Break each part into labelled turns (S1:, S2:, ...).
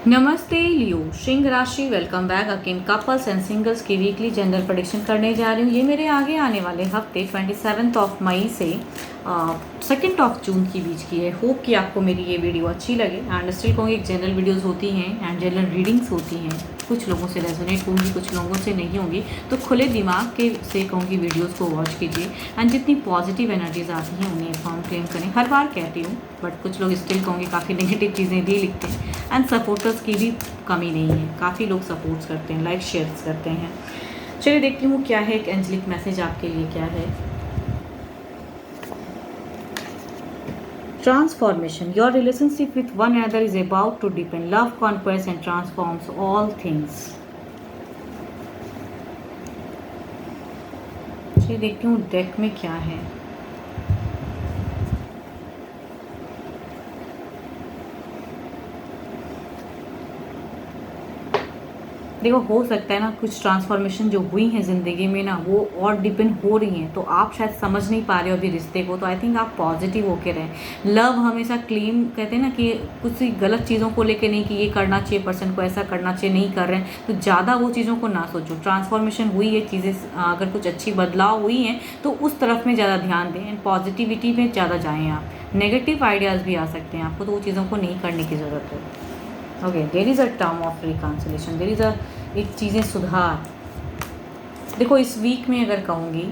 S1: नमस्ते लियो, सिंह राशि welcome back again. Couples and singles की वीकली जनरल प्रेडिक्शन करने जा रही हूँ। ये मेरे आगे आने वाले हफ्ते 27 मई से 2 जून के बीच की है। होप कि आपको मेरी ये वीडियो अच्छी लगे एंड स्टिल कहूँगी एक जनरल वीडियोस होती हैं एंड जनरल रीडिंग्स होती हैं। कुछ लोगों से रेजोनेट होंगी, कुछ लोगों से नहीं होंगी, तो खुले दिमाग के से कहूँगी वीडियोस को वॉच कीजिए एंड जितनी पॉजिटिव एनर्जीज आती हैं उन्हें फॉर्म क्लेम करें। हर बार कहती हूँ बट कुछ लोग स्टिल कहूँगी काफ़ी नेगेटिव चीज़ें भी लिखते हैं एंड सपोर्टर्स की भी कमी नहीं है, काफ़ी लोग सपोर्ट्स करते हैं, लाइक शेयर्स करते हैं। चलिए देखती हूँ क्या है एक एंजलिक मैसेज आपके लिए क्या है। Transformation. Your relationship with one another is about to deepen. Love conquers and transforms all things. चलिए देखती हूँ डेक में क्या है। देखो हो सकता है ना कुछ ट्रांसफॉर्मेशन जो हुई हैं ज़िंदगी में ना वो और डिपेंड हो रही हैं, तो आप शायद समझ नहीं पा रहे हो अभी रिश्ते को। तो आई थिंक आप पॉजिटिव होके रहें। लव हमेशा क्लेम कहते हैं ना कि कुछ गलत चीज़ों को लेके नहीं कि ये करना चाहिए, पर्सन को ऐसा करना चाहिए, नहीं कर रहे हैं तो ज़्यादा वो चीज़ों को ना सोचो। ट्रांसफॉर्मेशन हुई है, चीज़ें अगर कुछ अच्छी बदलाव हुई हैं तो उस तरफ में ज़्यादा ध्यान दें एंड पॉजिटिविटी में ज़्यादा जाएँ आप। नेगेटिव आइडियाज़ भी आ सकते हैं आपको, तो वो चीज़ों को नहीं करने की ज़रूरत है। Okay, there is a term of reconciliation, there is a एक चीज़ें सुधार। देखो इस वीक में अगर कहूँगी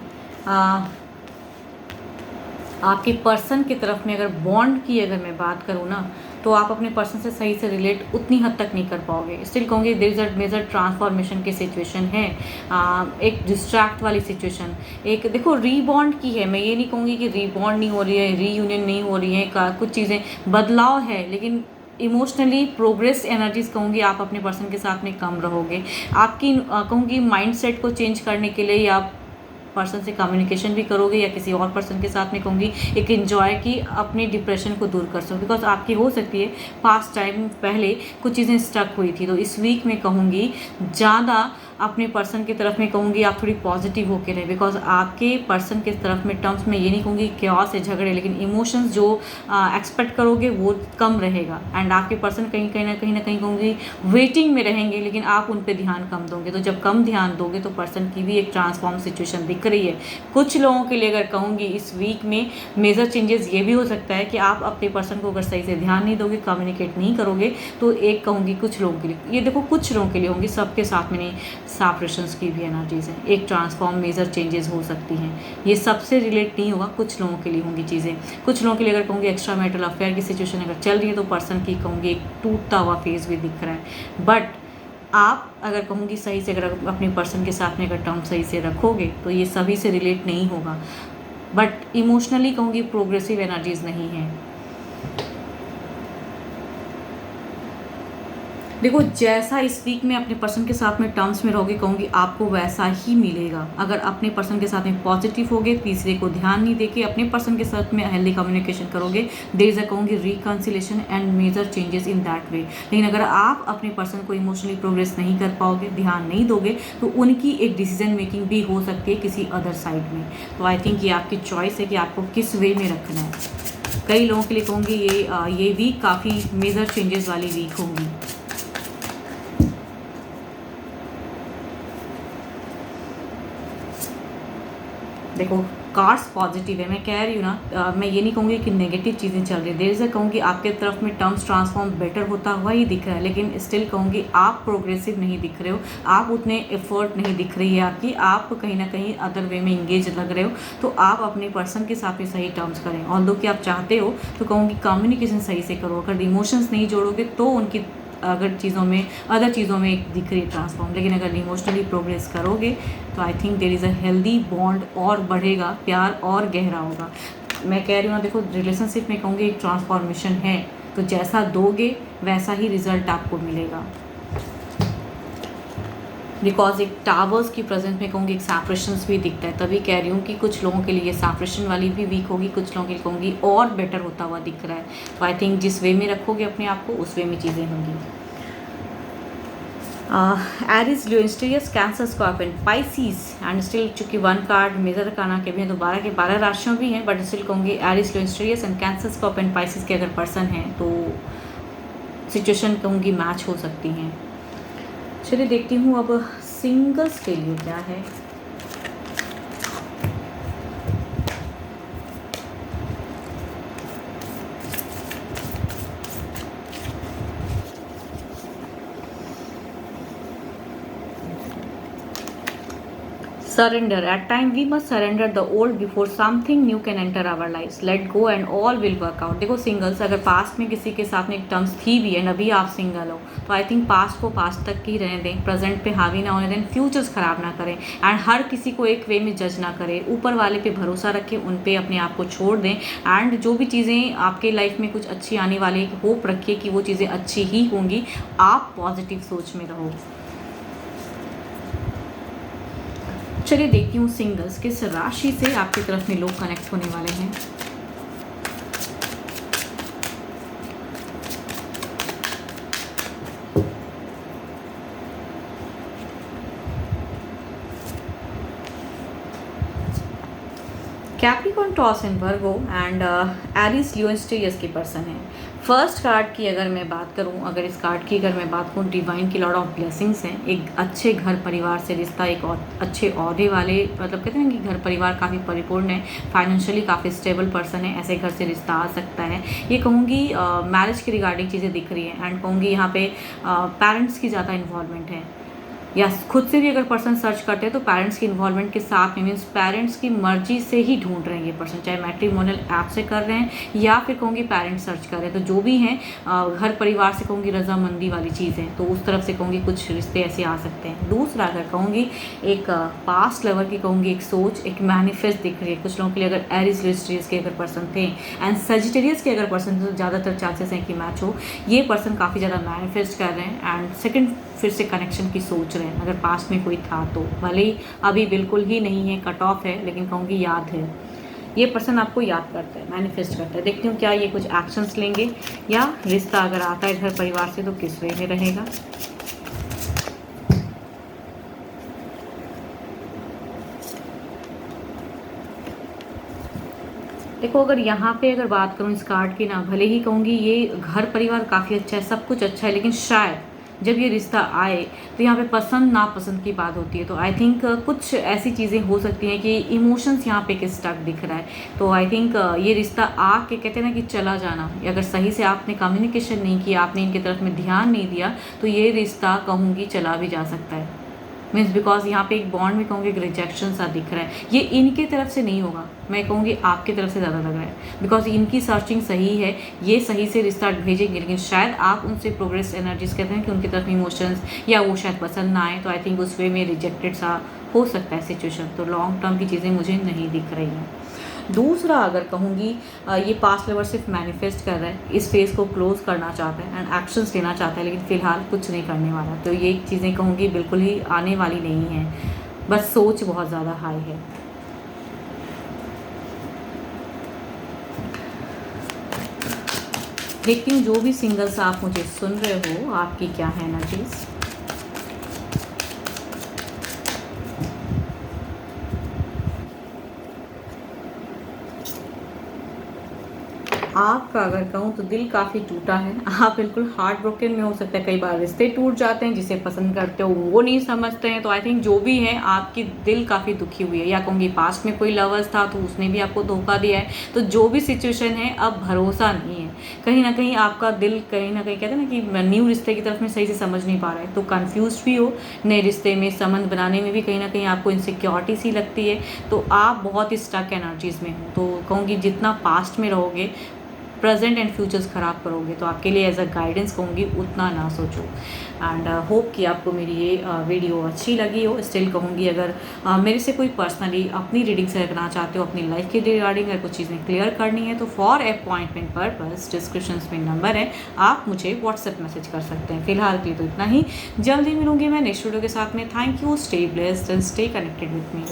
S1: आपके पर्सन की तरफ में अगर बॉन्ड की अगर मैं बात करूँ ना तो आप अपने पर्सन से सही से रिलेट उतनी हद तक नहीं कर पाओगे। स्टिल कहूँगी there is a major transformation की सिचुएशन है। एक डिस्ट्रैक्ट वाली सिचुएशन, एक देखो रीबॉन्ड की है। मैं ये नहीं कहूँगी कि रीबॉन्ड नहीं हो रही है, रीयूनियन नहीं हो रही है, कुछ चीज़ें बदलाव है, लेकिन इमोशनली प्रोग्रेस एनर्जीज कहूँगी आप अपने पर्सन के साथ में कम रहोगे। आपकी कहूँगी माइंडसेट को चेंज करने के लिए या पर्सन से कम्युनिकेशन भी करोगे या किसी और पर्सन के साथ में कहूँगी एक एंजॉय की अपनी डिप्रेशन को दूर कर सको। बिकॉज आपकी हो सकती है पास्ट टाइम पहले कुछ चीज़ें स्टक हुई थी, तो इस वीक में कहूँगी ज़्यादा अपने पर्सन की तरफ में कहूँगी आप थोड़ी पॉजिटिव होकर रहे। बिकॉज आपके पर्सन के तरफ में टर्म्स में ये नहीं कहूँगी क्योस से झगड़े, लेकिन इमोशंस जो एक्सपेक्ट करोगे वो कम रहेगा एंड आपके पर्सन कहीं ना कहीं कहूँगी वेटिंग में रहेंगे, लेकिन आप उन पर ध्यान कम दोगे। तो जब कम ध्यान दोगे तो पर्सन की भी एक ट्रांसफॉर्म सिचुएशन दिख रही है। कुछ लोगों के लिए अगर कहूँगी इस वीक में मेजर चेंजेस ये भी हो सकता है कि आप अपने पर्सन को अगर सही से ध्यान नहीं दोगे, कम्युनिकेट नहीं करोगे, तो एक कहूँगी कुछ लोगों के लिए, ये देखो कुछ लोगों के लिए होंगी, सबके साथ में नहीं, सेपरेशंस की भी एनर्जीज हैं। एक ट्रांसफॉर्म मेजर चेंजेस हो सकती हैं, ये सबसे रिलेट नहीं होगा, कुछ लोगों के लिए होंगी चीज़ें। कुछ लोगों के लिए अगर कहूँगी एक्स्ट्रा मैरिटल अफेयर की सिचुएशन अगर चल रही है तो पर्सन की कहूँगी एक टूटता हुआ फेज भी दिख रहा है। बट आप अगर कहूँगी सही से अगर अपने पर्सन के साथ में अगर टर्म सही से रखोगे तो ये सभी से रिलेट नहीं होगा। बट इमोशनली कहूँगी प्रोग्रेसिव एनर्जीज नहीं है। देखो जैसा इस वीक में अपने पर्सन के साथ में टर्म्स में रहोगे कहूँगी आपको वैसा ही मिलेगा। अगर अपने पर्सन के साथ में पॉजिटिव होगे, तीसरे को ध्यान नहीं देके अपने पर्सन के साथ में हेल्दी कम्युनिकेशन करोगे, देयर इज अ कहूँगी reconciliation and major changes in that way. लेकिन अगर आप अपने पर्सन को इमोशनली प्रोग्रेस नहीं कर पाओगे, ध्यान नहीं दोगे, तो उनकी एक डिसीजन मेकिंग भी हो सकती है किसी अदर साइड में। तो आई थिंक ये आपकी चॉइस है कि आपको किस वे में रखना है। कई लोगों के लिए कहूँगी ये वीक काफ़ी मेजर चेंजेस वाली वीक होंगी। देखो कार्ड्स पॉजिटिव है, मैं कह रही हूँ ना, मैं ये नहीं कहूँगी कि नेगेटिव चीज़ें चल रही है। देर से कहूँगी आपके तरफ में टर्म्स ट्रांसफॉर्म बेटर होता हुआ ही दिख रहा है, लेकिन स्टिल कहूँगी आप प्रोग्रेसिव नहीं दिख रहे हो, आप उतने एफर्ट नहीं दिख रही है आपकी, आप कहीं ना कहीं अदर वे में इंगेज लग रहे हो। तो आप अपने पर्सन के साथ में सही टर्म्स करें। ऑल्दो कि आप चाहते हो तो कहूँगी कम्युनिकेशन सही से करो। अगर इमोशंस नहीं जोड़ोगे तो उनकी अगर चीज़ों में अदर चीज़ों में दिख रही है ट्रांसफॉर्म, लेकिन अगर इमोशनली प्रोग्रेस करोगे तो I think there is a healthy bond और बढ़ेगा, प्यार और गहरा होगा। मैं कह रही हूँ ना, देखो रिलेशनशिप में कहूँगी एक ट्रांसफॉर्मेशन है, तो जैसा दोगे वैसा ही रिजल्ट आपको मिलेगा। बिकॉज एक टावर्स की प्रेजेंस में कहूँगी एक सेपरेशंस भी दिखता है, तभी कह रही हूँ कि कुछ लोगों के लिए सेपरेशन वाली भी वीक होगी, कुछ लोगों के लिए कहूँगी और बेटर होता हुआ दिख रहा है। तो आई थिंक जिस वे में रखोगे अपने आप को उस वे में चीज़ें होंगी। एरिस, लियो, इंस्टीरियस, Cancer, Scorpion, Pisces and still चूँकि 1 कार्ड मेजर काना के भी हैं तो 12 के 12 राशियों भी हैं, बट स्टिल कहूँगी एरिस, लियो, इंस्टीरियस एंड कैंसर, स्कॉर्पियन, पाइसिस के अगर पर्सन हैं तो सिचुएशन कहूँगी मैच हो सकती हैं। चलिए देखती हूँ अब सिंगल्स के लिए क्या है। Surrender. At time we must surrender the old before something new can enter our lives. Let go and all will work out. देखो सिंगल्स, अगर पास्ट में किसी के साथ में एक टर्म्स थी भी है, अभी आप सिंगल हो, तो आई थिंक पास्ट को पास्ट तक ही रहने दें, प्रेजेंट पे हावी ना होने दें, फ्यूचर्स खराब ना करें एंड हर किसी को एक वे में जज ना करें। ऊपर वाले पे भरोसा रखें, उन पे अपने आप को छोड़ दें एंड जो भी चीज़ें आपके लाइफ में कुछ अच्छी आने वाली होप रखिए कि वो चीज़ें अच्छी ही होंगी। आप पॉजिटिव सोच में रहो। चलिए देखती हूँ सिंगल्स किस राशि से आपकी तरफ में लोग कनेक्ट होने वाले हैं। Capricorn, Taurus and Virgo and Aries, Leo, स्टेरियस के पर्सन है। फर्स्ट कार्ड की अगर मैं बात करूं, अगर इस कार्ड की अगर मैं बात करूं, डिवाइन की लॉर्ड ऑफ ब्लेसिंग्स हैं। एक अच्छे घर परिवार से रिश्ता, एक और अच्छे ओहदे वाले, मतलब कहते हैं कि घर परिवार काफ़ी परिपूर्ण है, फाइनेंशियली काफ़ी स्टेबल पर्सन है, ऐसे घर से रिश्ता आ सकता है। ये कहूँगी मैरिज की रिगार्डिंग चीज़ें दिख रही हैं एंड कहूँगी यहाँ पे पेरेंट्स की ज़्यादा इन्वॉल्वमेंट है, या खुद से भी अगर पर्सन सर्च करते हैं तो पेरेंट्स की इन्वॉल्वमेंट के साथ में, मीन्स पेरेंट्स की मर्जी से ही ढूंढ रहे हैं ये पर्सन, चाहे मैट्रिमोनियल ऐप से कर रहे हैं या फिर कहूँगी पेरेंट्स सर्च कर रहे हैं। तो जो भी हैं घर परिवार से कहूँगी रजामंदी वाली चीज़ है, तो उस तरफ से कहूँगी कुछ रिश्ते ऐसे आ सकते हैं। दूसरा अगर कहूँगी एक पास्ट लवर की कहूँगी एक सोच, एक मैनिफेस्ट दिख रही है कुछ लोगों के लिए। अगर एरीज, लिस्ट्रियस के अगर पर्सन थे एंड सजिटेरियस के अगर पर्सन, तो ज़्यादातर चांसेस हैं कि मैच हो। ये पर्सन काफ़ी ज़्यादा मैनिफेस्ट कर रहे हैं एंड सेकेंड फिर से कनेक्शन की सोच रहे हैं। अगर पास्ट में कोई था तो भले ही अभी बिल्कुल ही नहीं है, कट ऑफ है, लेकिन कहूँगी याद है, ये पर्सन आपको याद करता है, मैनिफेस्ट करता है। देखती हूँ क्या ये कुछ एक्शंस लेंगे या रिश्ता अगर आता है घर परिवार से तो किस वे में रहेगा। देखो अगर यहाँ पे अगर बात करूँ इस कार्ड की ना, भले ही कहूँगी ये घर परिवार काफ़ी अच्छा है, सब कुछ अच्छा है, लेकिन शायद जब ये रिश्ता आए तो यहाँ पे पसंद नापसंद की बात होती है। तो आई थिंक कुछ ऐसी चीज़ें हो सकती हैं कि इमोशंस यहाँ पे किस स्टक दिख रहा है। तो आई थिंक ये रिश्ता आके कहते हैं ना कि चला जाना, अगर सही से आपने कम्युनिकेशन नहीं किया, आपने इनकी तरफ में ध्यान नहीं दिया, तो ये रिश्ता कहूँगी चला भी जा सकता है। मीन्स बिकॉज यहाँ पे एक बॉन्ड में कहूँगी एक रिजेक्शन सा दिख रहा है। ये इनके तरफ से नहीं होगा, मैं कहूँगी आपकी तरफ से ज़्यादा लग रहा है, बिकॉज इनकी सर्चिंग सही है, ये सही से रिश्ता भेजेंगे, लेकिन शायद आप उनसे प्रोग्रेस एनर्जीज कहते हैं कि उनकी तरफ इमोशंस या वो शायद पसंद ना आए। तो आई थिंक उस वे में रिजेक्टेड सा हो सकता है सिचुएशन। तो लॉन्ग टर्म की चीज़ें मुझे नहीं दिख रही हैं। दूसरा अगर कहूँगी ये पास्ट लवर सिर्फ मैनिफेस्ट कर रहा है, इस फेज़ को क्लोज करना चाहता है एंड एक्शंस लेना चाहता है, लेकिन फ़िलहाल कुछ नहीं करने वाला। तो ये चीज़ें कहूँगी बिल्कुल ही आने वाली नहीं हैं, बस सोच बहुत ज़्यादा हाई है। देखती हूँ जो भी सिंगल्स आप मुझे सुन रहे हो, आपकी क्या है एनर्जीज। आपका अगर कहूँ तो दिल काफ़ी टूटा है, आप बिल्कुल हार्ट ब्रोकन में हो सकता है। कई बार रिश्ते टूट जाते हैं, जिसे पसंद करते हो वो नहीं समझते हैं। तो आई थिंक जो भी है आपकी दिल काफ़ी दुखी हुई है, या कहूँगी पास्ट में कोई लवर्स था तो उसने भी आपको धोखा दिया है। तो जो भी सिचुएशन है अब भरोसा नहीं है, कहीं ना कहीं आपका दिल कहीं ना कहीं कहते हैं ना कि न्यू रिश्ते की तरफ में सही से समझ नहीं पा रहा है। तो कन्फ्यूज भी हो, नए रिश्ते में संबंध बनाने में भी कहीं ना कहीं आपको इनसिक्योरिटी सी लगती है। तो आप बहुत ही स्टक एनर्जीज़ में हो। तो कहूँगी जितना पास्ट में रहोगे, प्रेजेंट एंड फ्यूचर्स ख़राब करोगे। तो आपके लिए एज अ गाइडेंस कहूँगी उतना ना सोचो। एंड होप कि आपको मेरी ये वीडियो अच्छी लगी हो। स्टिल कहूँगी अगर मेरे से कोई पर्सनली अपनी रीडिंग से करना चाहते हो, अपनी लाइफ के रिगार्डिंग अगर कुछ चीज़ें क्लियर करनी है, तो फॉर अपॉइंटमेंट पर्पस डिस्क्रिप्शन में नंबर है, आप मुझे व्हाट्सएप मैसेज कर सकते हैं। फिलहाल के लिए तो इतना ही, जल्दी मिलूंगी मैं नेक्स्ट वीडियो के साथ में। Thank you, stay blessed and stay connected with me.